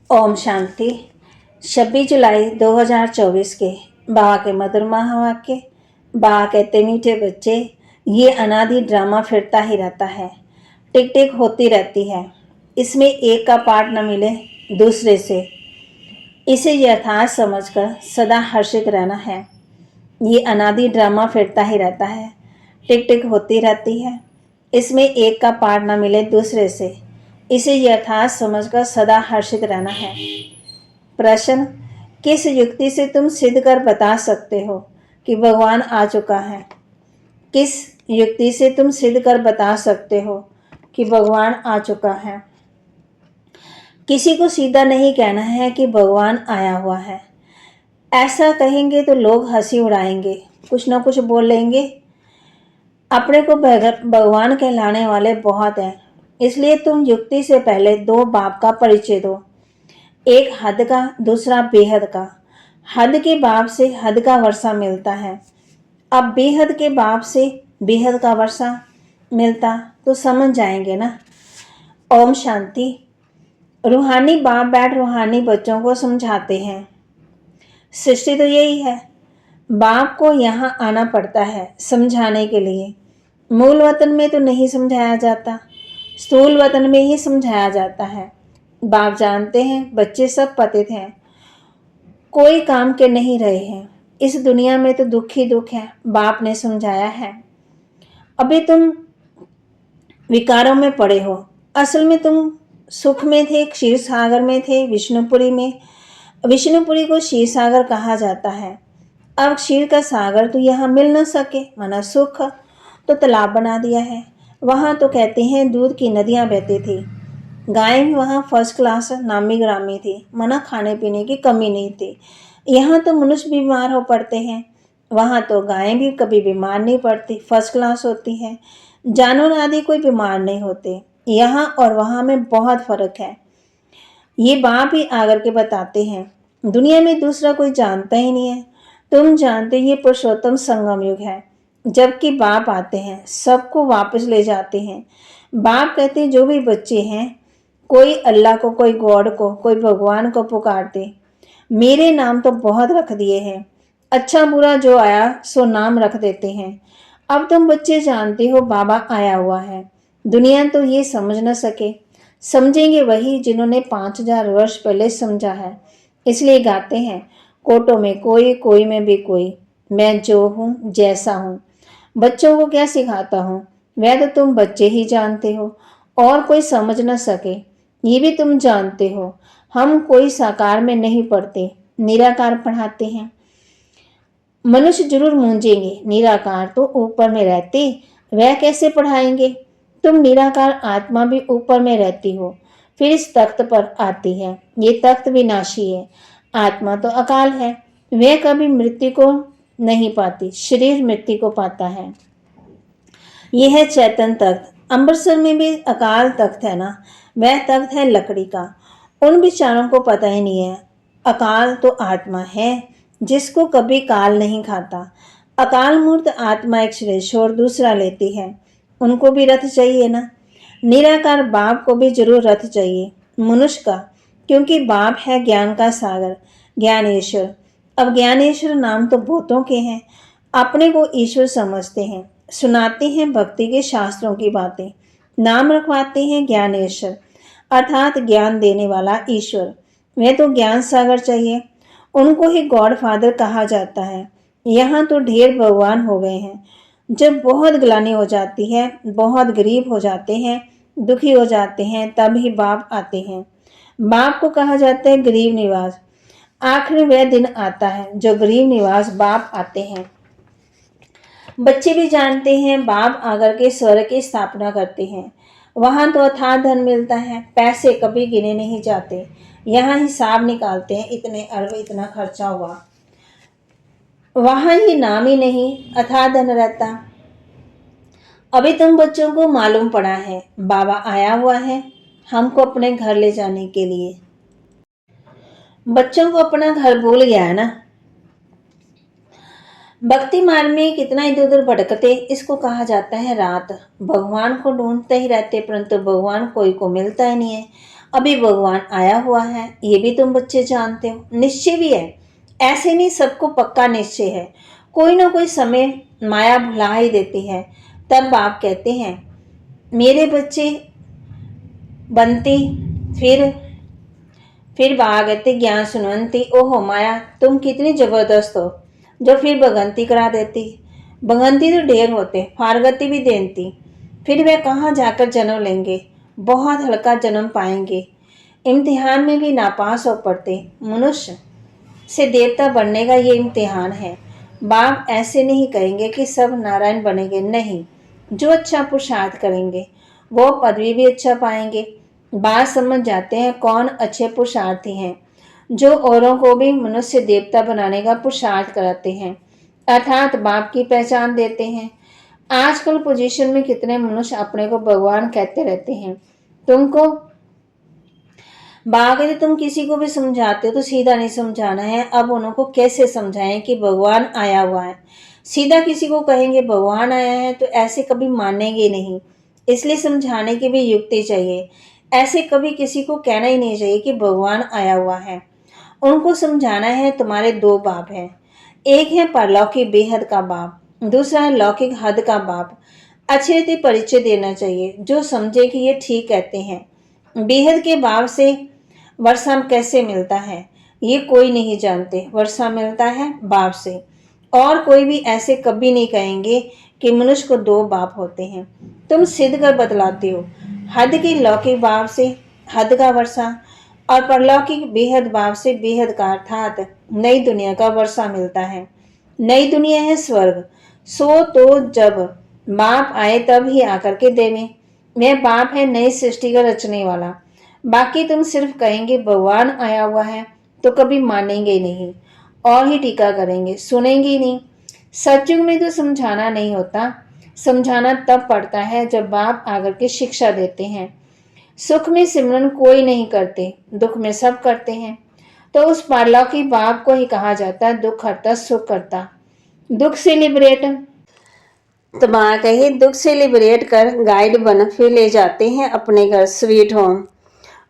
ओम शांति। 26 जुलाई 2024 के बाबा के मधुर महावाक्य। बाबा कहते मीठे बच्चे, ये अनादि ड्रामा फिरता ही रहता है, टिक टिक होती रहती है। इसमें एक का पार्ट न मिले दूसरे से, इसे यथार्थ समझकर सदा हर्षित रहना है। ये अनादि ड्रामा फिरता ही रहता है, टिक टिक होती रहती है। इसमें एक का पार्ट न मिले दूसरे से, इसे यथार्थ समझकर सदा हर्षित रहना है। प्रश्न: किस युक्ति से तुम सिद्ध कर बता सकते हो कि भगवान आ चुका है? किस युक्ति से तुम सिद्ध कर बता सकते हो कि भगवान आ चुका है? किसी को सीधा नहीं कहना है कि भगवान आया हुआ है। ऐसा कहेंगे तो लोग हंसी उड़ाएंगे, कुछ ना कुछ बोल लेंगे। अपने को भगवान कहलाने वाले बहुत हैं, इसलिए तुम युक्ति से पहले दो बाप का परिचय दो, एक हद का, दूसरा बेहद का। हद के बाप से हद का वर्षा मिलता है, अब बेहद के बाप से बेहद का वर्षा मिलता तो समझ जाएंगे ना। ओम शांति। रूहानी बाप बैठ रूहानी बच्चों को समझाते हैं। सृष्टि तो यही है, बाप को यहाँ आना पड़ता है समझाने के लिए। मूल वतन में तो नहीं समझाया जाता, स्थूल वतन में ही समझाया जाता है। बाप जानते हैं बच्चे सब पतित हैं, कोई काम के नहीं रहे हैं। इस दुनिया में तो दुख ही दुख है, बाप ने समझाया है। अभी तुम विकारों में पड़े हो, असल में तुम सुख में थे, क्षीर सागर में थे, विष्णुपुरी में। विष्णुपुरी को क्षीर सागर कहा जाता है। अब क्षीर का सागर तो यहाँ मिल न सके, माना सुख तो तालाब बना दिया है। वहाँ तो कहते हैं दूध की नदियाँ बहती थी। गाय भी वहाँ फर्स्ट क्लास नामी ग्रामी थी, मना खाने पीने की कमी नहीं थी। यहाँ तो मनुष्य बीमार हो पड़ते हैं, वहाँ तो गायें भी कभी बीमार नहीं पड़ती, फर्स्ट क्लास होती है। जानवर आदि कोई बीमार नहीं होते। यहाँ और वहाँ में बहुत फर्क है। ये बाप ही आकर के बताते हैं। दुनिया में दूसरा कोई जानता ही नहीं है। तुम जानते ये पुरुषोत्तम संगम युग है, जबकि बाप आते हैं सबको वापस ले जाते हैं। बाप कहते हैं जो भी बच्चे हैं, कोई अल्लाह को, कोई गॉड को, कोई भगवान को पुकारते, मेरे नाम तो बहुत रख दिए हैं, अच्छा बुरा जो आया सो नाम रख देते हैं। अब तुम बच्चे जानते हो बाबा आया हुआ है। दुनिया तो ये समझ न सके, समझेंगे वही जिन्होंने 5000 वर्ष पहले समझा है। इसलिए गाते हैं, कोटों में कोई, कोई में भी कोई, मैं जो हूँ जैसा हूँ। बच्चों को क्या सिखाता हूँ, वह तो तुम बच्चे ही जानते हो, और कोई समझ न सके ये भी तुम जानते हो। हम कोई साकार में नहीं पढ़ते, निराकार पढ़ाते हैं। मनुष्य जरूर मूंझेंगे, निराकार तो ऊपर में रहते, वह कैसे पढ़ाएंगे? तुम निराकार आत्मा भी ऊपर में रहती हो, फिर इस तख्त पर आती है। ये तख्त विनाशी है, आत्मा तो अकाल है, वह कभी मृत्यु को नहीं पाती, शरीर मृत्यु को पाता है। यह है चैतन तख्त। अमृतसर में भी अकाल तख्त है ना, वह तख्त है लकड़ी का। उन बेचारों को पता ही नहीं है अकाल तो आत्मा है, जिसको कभी काल नहीं खाता। अकाल मूर्त आत्मा एक श्रेष्ठ और दूसरा लेती है, उनको भी रथ चाहिए ना। निराकार बाप को भी जरूर रथ चाहिए मनुष्य का, क्योंकि बाप है ज्ञान का सागर, ज्ञानेश्वर। अब ज्ञानेश्वर नाम तो बहुतों के हैं, अपने को ईश्वर समझते हैं, सुनाते हैं भक्ति के शास्त्रों की बातें, नाम रखवाते हैं ज्ञानेश्वर, अर्थात ज्ञान देने वाला ईश्वर। वह तो ज्ञान सागर चाहिए, उनको ही गॉड फादर कहा जाता है। यहाँ तो ढेर भगवान हो गए हैं। जब बहुत ग्लानि हो जाती है, बहुत गरीब हो जाते हैं, दुखी हो जाते हैं, तब ही बाप आते हैं। बाप को कहा जाता है गरीब निवास। आखिर वह दिन आता है जो गरीब निवास बाप आते हैं। बच्चे भी जानते हैं बाप आकर के स्वर्ग की स्थापना करते हैं। वहां तो अथाह धन मिलता है, पैसे कभी गिने नहीं जाते। यहाँ हिसाब निकालते हैं, इतने अरब इतना खर्चा हुआ। वहां ये नाम ही नहीं, अथाह धन रहता। अभी तुम बच्चों को मालूम पड़ा है बाबा आया हुआ है हमको अपने घर ले जाने के लिए। बच्चों को अपना घर भूल गया है ना। भक्ति मार्ग में कितना इधर उधर भटकते, इसको कहा जाता है रात। भगवान को ढूंढते ही रहते, परंतु भगवान कोई को मिलता ही नहीं है। अभी भगवान आया हुआ है, ये भी तुम बच्चे जानते हो। निश्चय भी है, ऐसे नहीं सबको पक्का निश्चय है, कोई ना कोई समय माया भुला ही देती है। तब बाप कहते हैं, मेरे बच्चे बनती फिर भागते ज्ञान सुनवंती। ओहो माया, तुम कितनी जबरदस्त हो जो फिर भगंती करा देती। भगंती तो ढेर होते, फारगति भी देती, फिर वे कहाँ जाकर जन्म लेंगे, बहुत हल्का जन्म पाएंगे, इम्तिहान में भी नापास हो पड़ते। मनुष्य से देवता बनने का ये इम्तिहान है। बाप ऐसे नहीं कहेंगे कि सब नारायण बनेंगे, नहीं, जो अच्छा पुरुषार्थ करेंगे वो पदवी भी अच्छा पाएंगे। बात समझ जाते हैं कौन अच्छे पुरुषार्थी हैं, जो औरों को भी मनुष्य देवता बनाने का पुरुषार्थ कराते हैं, अर्थात बाप की पहचान देते हैं। आजकल पोजीशन में कितने मनुष्य अपने को भगवान कहते रहते हैं। तुमको बाकी तुम किसी को भी समझाते हो तो सीधा नहीं समझाना है। अब उनको कैसे समझाएं कि भगवान आया हुआ है। सीधा किसी को कहेंगे भगवान आया है तो ऐसे कभी मानेंगे नहीं, इसलिए समझाने की भी युक्ति चाहिए। ऐसे कभी किसी को कहना ही नहीं चाहिए कि भगवान आया हुआ है। उनको समझाना है तुम्हारे दो बाप हैं, एक है परलौकिक बेहद का बाप, दूसरा है लौकिक हद का बाप। अच्छे रीति परिचय देना चाहिए, जो समझे कि ये ठीक कहते हैं। बेहद के बाप से वर्षा कैसे मिलता है ये कोई नहीं जानते, वर्षा मिलता है बाप से। और कोई भी ऐसे कभी नहीं कहेंगे कि मनुष्य को दो बाप होते हैं। तुम सिद्ध कर बतलाते हो, हद की लौकिक बाप से हद का वर्षा और परलौकिक बेहद बाप से बेहद का अर्थात नई दुनिया का वर्षा मिलता है। नई दुनिया है स्वर्ग। सो तो जब बाप आए तब ही आकर के देवे। वह बाप है नई सृष्टि का रचने वाला। बाकी तुम सिर्फ कहेंगे भगवान आया हुआ है तो कभी मानेंगे ही नहीं और ही टीका करेंगे, सुनेंगे ही नहीं। सत्युग में तो समझाना नहीं होता, समझाना तब पड़ता है जब बाप आकर के शिक्षा देते हैं। सुख में सिमरन कोई नहीं करते, दुख में सब करते हैं। तो उस पारलौकिक की बाप को ही कहा जाता है दुख हरता सुख करता, दुख से लिबरेट। तो माँ कही दुख से लिबरेट कर गाइड बन फिर ले जाते हैं अपने घर स्वीट होम।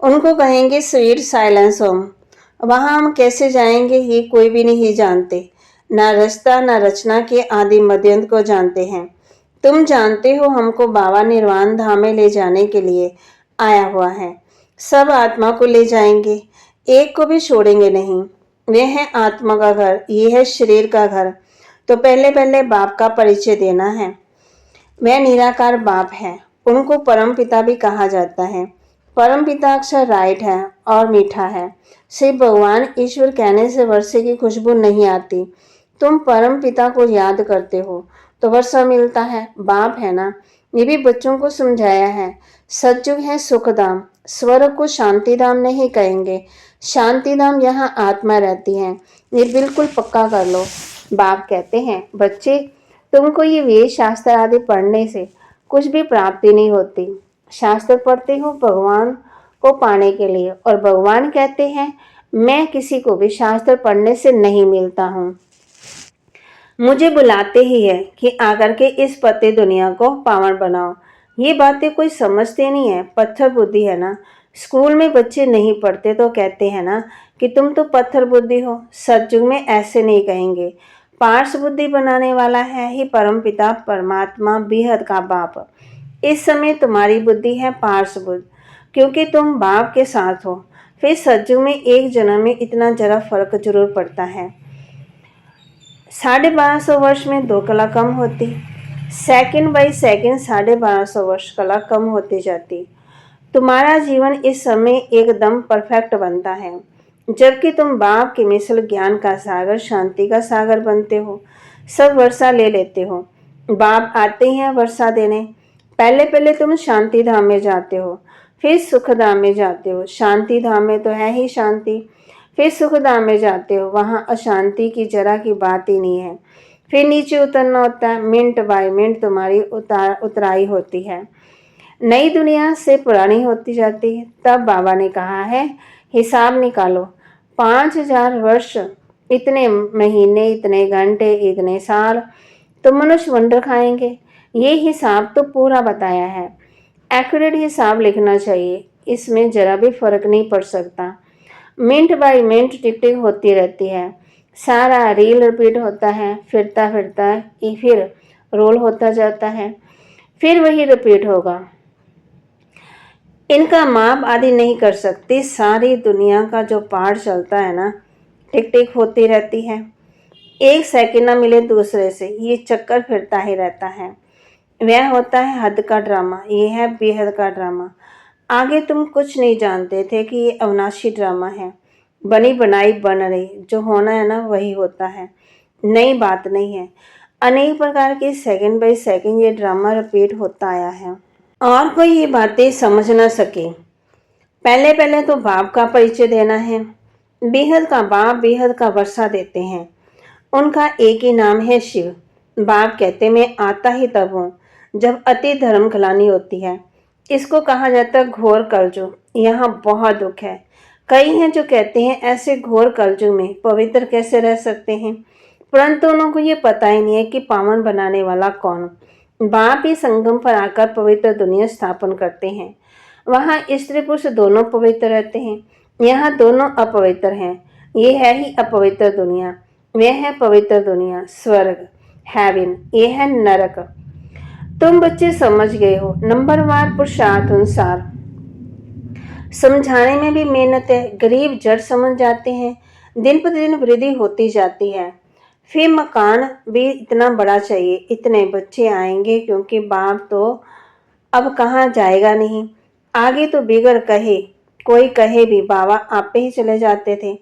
उनको कहेंगे स्वीट साइलेंस होम। वहाँ हम कैसे जाएंगे ये कोई भी नहीं जानते, ना रास्ता ना रचना के आदि मध्यंत को जानते हैं। तुम जानते हो हमको बाबा निर्वाण धाम में ले जाने के लिए आया हुआ है। सब आत्मा को ले जाएंगे, एक को भी छोड़ेंगे नहीं। वह है आत्मा का घर, ये है शरीर का घर। तो पहले पहले बाप का परिचय देना है। वह निराकार बाप है, उनको परम पिता भी कहा जाता है। परम पिता अक्षर राइट है और मीठा है। सिर्फ भगवान ईश्वर कहने से वर्षे की खुशबू नहीं आती। तुम परम पिता को याद करते हो तो वर्षा मिलता है, बाप है ना। ये भी बच्चों को समझाया है। सतयुग है सुखधाम, स्वर्ग को शांतिधाम नहीं कहेंगे। शांतिधाम यहाँ आत्मा रहती है, ये बिल्कुल पक्का कर लो। बाप कहते हैं बच्चे, तुमको ये वेद शास्त्र आदि पढ़ने से कुछ भी प्राप्ति नहीं होती। शास्त्र पढ़ते हो भगवान को पाने के लिए, और भगवान कहते हैं मैं किसी को भी शास्त्र पढ़ने से नहीं मिलता हूँ, मुझे बुलाते ही है कि आकर के इस पते दुनिया को पावन बनाओ। ये बातें कोई समझते नहीं है, पत्थर बुद्धि है ना। स्कूल में बच्चे नहीं पढ़ते तो कहते हैं ना कि तुम तो पत्थर बुद्धि हो। सतयुग में ऐसे नहीं कहेंगे। पार्श बुद्धि बनाने वाला है ही परम पिता परमात्मा बेहद का बाप। इस समय तुम्हारी बुद्धि है पार्श बुद्ध, क्योंकि तुम बाप के साथ हो। फिर सतयुग में एक जन्म में इतना जरा फर्क जरूर पड़ता है। 1250 वर्ष में 2 कला कम होती, सेकंड बाई सेकंड 1250 वर्ष कला कम होती जाती। तुम्हारा जीवन इस समय एकदम परफेक्ट बनता है, जबकि तुम बाप के मिसल ज्ञान का सागर शांति का सागर बनते हो। सब वर्षा ले लेते हो, बाप आते हैं वर्षा देने। पहले पहले तुम शांति धाम में जाते हो, फिर सुख धाम में जाते हो। शांति धाम में तो है ही शांति, फिर सुख धाम में जाते हो, वहाँ अशांति की जरा की बात ही नहीं है। फिर नीचे उतरना होता है, मिनट बाय मिनट तुम्हारी उतराई होती है, नई दुनिया से पुरानी होती जाती है। तब बाबा ने कहा है हिसाब निकालो, 5000 वर्ष, इतने महीने, इतने घंटे, इतने साल, तो मनुष्य वंडर खाएंगे। ये हिसाब तो पूरा बताया है, एक्यूरेट हिसाब लिखना चाहिए। इसमें जरा भी फर्क नहीं पड़ सकता। मिनट बाय मिनट टिक टिक होती रहती है। सारा रील रिपीट होता है, फिरता फिरता ये फिर रोल होता जाता है, फिर वही रिपीट होगा। इनका माप आदि नहीं कर सकती। सारी दुनिया का जो पाठ चलता है ना, टिक टिक होती रहती है। एक सेकंड ना मिले दूसरे से, ये चक्कर फिरता ही रहता है। वह होता है हद का ड्रामा, ये है बेहद का ड्रामा। आगे तुम कुछ नहीं जानते थे कि ये अविनाशी ड्रामा है। बनी बनाई बन रही, जो होना है ना वही होता है, नई बात नहीं है। अनेक प्रकार के सेकंड बाय सेकंड ये ड्रामा रिपीट होता आया है और कोई ये बातें समझ ना सके। पहले पहले तो बाप का परिचय देना है। बेहद का बाप बेहद का वर्षा देते हैं। उनका एक ही नाम है शिव। बाप कहते मैं आता ही तब हूँ जब अति धर्म खिलानी होती है। इसको कहा जाता है घोर कलयुग। यहाँ बहुत दुख है। कई हैं जो कहते हैं ऐसे घोर कलयुग में पवित्र कैसे रह सकते हैं, परंतु उनको ये पता ही नहीं है कि पावन बनाने वाला कौन। बाप ही संगम पर आकर पवित्र दुनिया स्थापन करते हैं। वहाँ स्त्री पुरुष दोनों पवित्र रहते हैं, यहाँ दोनों अपवित्र हैं। ये है ही अपवित्र दुनिया, वह है पवित्र दुनिया, स्वर्ग हेवन, ये है नरक। तुम बच्चे समझ गए हो। नंबरवार पुरुषार्थ अनुसार समझाने में भी मेहनत है। गरीब जड़ समझ जाते हैं। दिन प्रतिदिन वृद्धि होती जाती है। फिर मकान भी इतना बड़ा चाहिए, इतने बच्चे आएंगे, क्योंकि बाप तो अब कहाँ जाएगा नहीं। आगे तो बिगड़ कहे कोई कहे भी बाबा आपे ही चले जाते थे।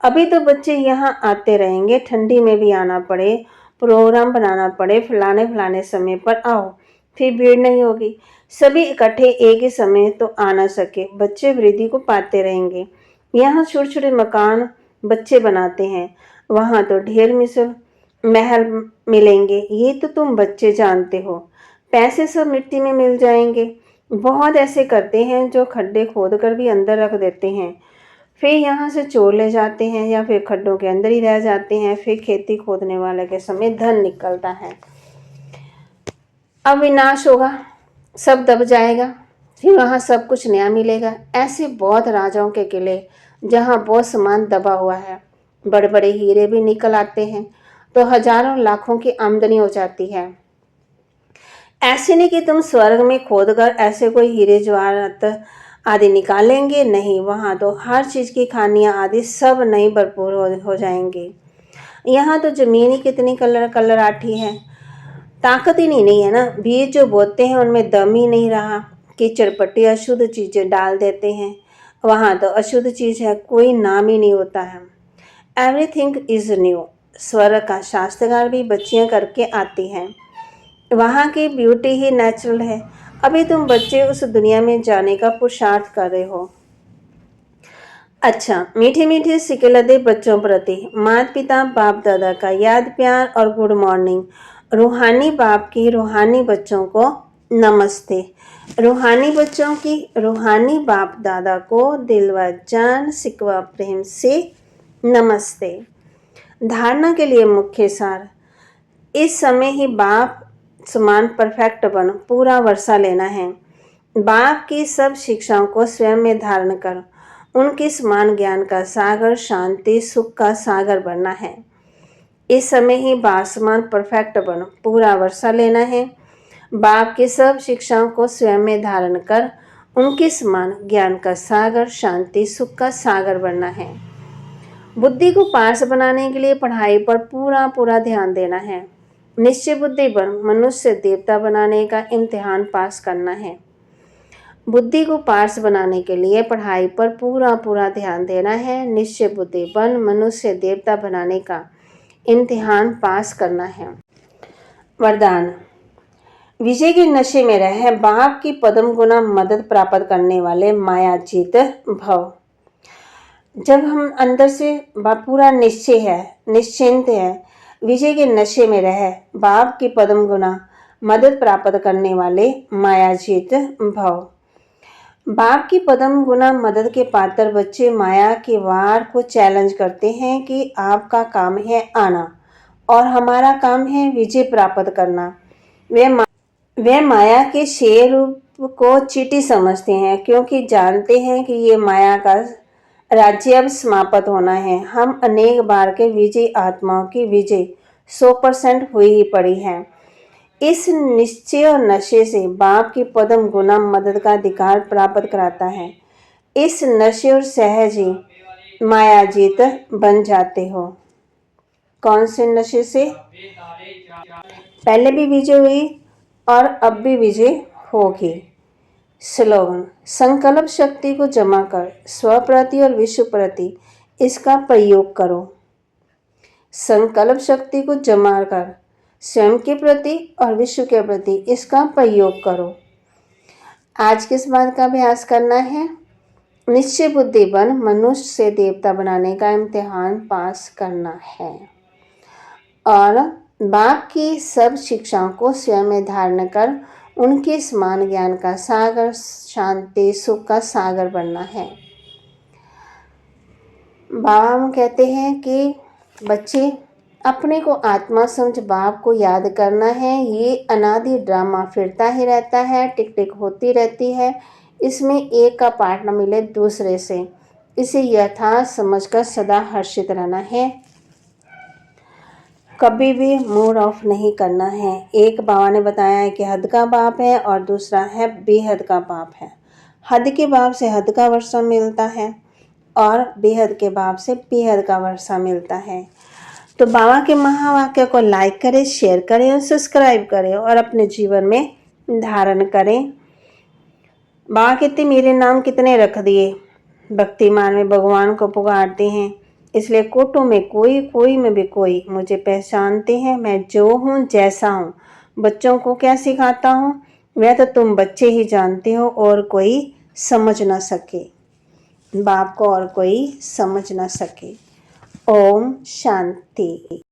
अभी तो बच्चे यहाँ आते रहेंगे, ठंडी में भी आना पड़े, प्रोग्राम बनाना पड़े, फलाने समय पर आओ, फिर भीड़ नहीं होगी। सभी इकट्ठे एक ही समय तो आ ना सके, बच्चे वृद्धि को पाते रहेंगे। यहाँ छोटे छोटे मकान बच्चे बनाते हैं, वहाँ तो ढेर मिसल महल मिलेंगे। ये तो तुम बच्चे जानते हो। पैसे सब मिट्टी में मिल जाएंगे। बहुत ऐसे करते हैं जो खड्डे खोद कर भी अंदर रख देते हैं, फिर यहाँ से चोर ले जाते हैं या फिर खड्डों के अंदर ही रह जाते हैं। फिर खेती खोदने वाले के समय धन निकलता है। अब विनाश होगा, सब दब जाएगा, फिर वहाँ सब कुछ नया मिलेगा। ऐसे बहुत राजाओं के किले जहाँ बहुत सामान दबा हुआ है, बड़े बड़े हीरे भी निकल आते हैं, तो हजारों लाखों की आमदनी हो जाती है। ऐसे नहीं कि तुम स्वर्ग में खोद कर ऐसे कोई हीरे जवाहरात आदि निकालेंगे, नहीं, वहाँ तो हर चीज़ की खानियाँ आदि सब नई भरपूर हो जाएंगी। यहाँ तो ज़मीन ही कितनी कलराठी है, ताकत ही नहीं है ना। बीज जो बोते हैं उनमें दम ही नहीं रहा, कीचड़ पट्टी अशुद्ध चीज़ें डाल देते हैं। वहाँ तो अशुद्ध चीज़ है कोई नाम ही नहीं होता है। Everything is new. स्वर्ग का शास्त्रकार भी बच्चियाँ करके आती हैं। वहाँ की ब्यूटी ही नेचुरल है। अभी तुम बच्चे उस दुनिया में जाने का पुरुषार्थ कर रहे हो। अच्छा, मीठे मीठे सिकेलदे बच्चों प्रति माता पिता बाप दादा का याद प्यार और गुड मॉर्निंग। रूहानी बाप की रूहानी बच्चों को नमस्ते। रूहानी बच्चों की रूहानी बाप दादा को दिल व जान सिकवा प्रेम से नमस्ते। धारणा के लिए मुख्य सार। इस समय ही बाप समान परफेक्ट बन पूरा वर्षा लेना है। बाप की सब शिक्षाओं को स्वयं में धारण कर उनके समान ज्ञान का सागर, शांति सुख का सागर बनना है। इस समय ही बाप समान परफेक्ट बन पूरा वर्षा लेना है। बाप की सब शिक्षाओं को स्वयं में धारण कर उनके समान ज्ञान का सागर, शांति सुख का सागर बनना है। बुद्धि को पारस बनाने के लिए पढ़ाई पर पूरा ध्यान देना है। निश्चय बुद्धि बन मनुष्य देवता बनाने का इम्तिहान पास करना है। बुद्धि को पारस बनाने के लिए पढ़ाई पर पूरा ध्यान देना है। निश्चय बुद्धि बन मनुष्य देवता बनाने का इम्तिहान पास करना है। वरदान। विजय के नशे में रह बाप की पदम गुना मदद प्राप्त करने वाले मायाजीत भव। जब हम अंदर से पूरा निश्चय है, निश्चिंत है, विजय के नशे में रह बाप की पदम गुना मदद प्राप्त करने वाले मायाजीत भव। बाप की पदम गुना मदद के पात्र बच्चे माया के वार को चैलेंज करते हैं कि आपका काम है आना और हमारा काम है विजय प्राप्त करना। वे माया के शेर रूप अस्तित्व को चीटी समझते हैं, क्योंकि जानते हैं कि ये माया का राज्य अब समाप्त होना है। हम अनेक बार के विजयी आत्माओं की विजय 100% हुई ही पड़ी है। इस निश्चय और नशे से बाप की पदम गुना मदद का अधिकार प्राप्त कराता है। इस नशे और सहज ही मायाजीत बन जाते हो। कौन से नशे से? पहले भी विजय हुई और अब भी विजय होगी। स्लोगन: संकल्प शक्ति को जमा कर स्व प्रति और विश्व प्रति इसका प्रयोग करो। संकल्प शक्ति को जमा कर स्वयं के प्रति और विश्व के प्रति इसका प्रयोग करो। आज किस बात का अभ्यास करना है? निश्चय बुद्धि बन मनुष्य से देवता बनाने का इम्तिहान पास करना है और बाप की सब शिक्षाओं को स्वयं में धारण कर उनके समान ज्ञान का सागर, शांति सुख का सागर बनना है। बाबा हम कहते हैं कि बच्चे अपने को आत्मा समझ बाप को याद करना है। ये अनादि ड्रामा फिरता ही रहता है, टिक टिक होती रहती है। इसमें एक का पार्ट न मिले दूसरे से, इसे यथार्थ समझकर सदा हर्षित रहना है। कभी भी मूड ऑफ नहीं करना है। एक बाबा ने बताया है कि हद का बाप है और दूसरा है बेहद का बाप है। हद के बाप से हद का वर्षा मिलता है और बेहद के बाप से बेहद का वर्षा मिलता है। तो बाबा के महावाक्य को लाइक करें, शेयर करें और सब्सक्राइब करें और अपने जीवन में धारण करें। बाबा कहते मेरे नाम कितने रख दिए। भक्तिमान में भगवान को पुकारते हैं, इसलिए कोटों में कोई, कोई में भी कोई मुझे पहचानते हैं। मैं जो हूँ जैसा हूँ। बच्चों को क्या सिखाता हूँ वह तो तुम बच्चे ही जानते हो और कोई समझ ना सके। बाप को और कोई समझ ना सके। ओम शांति।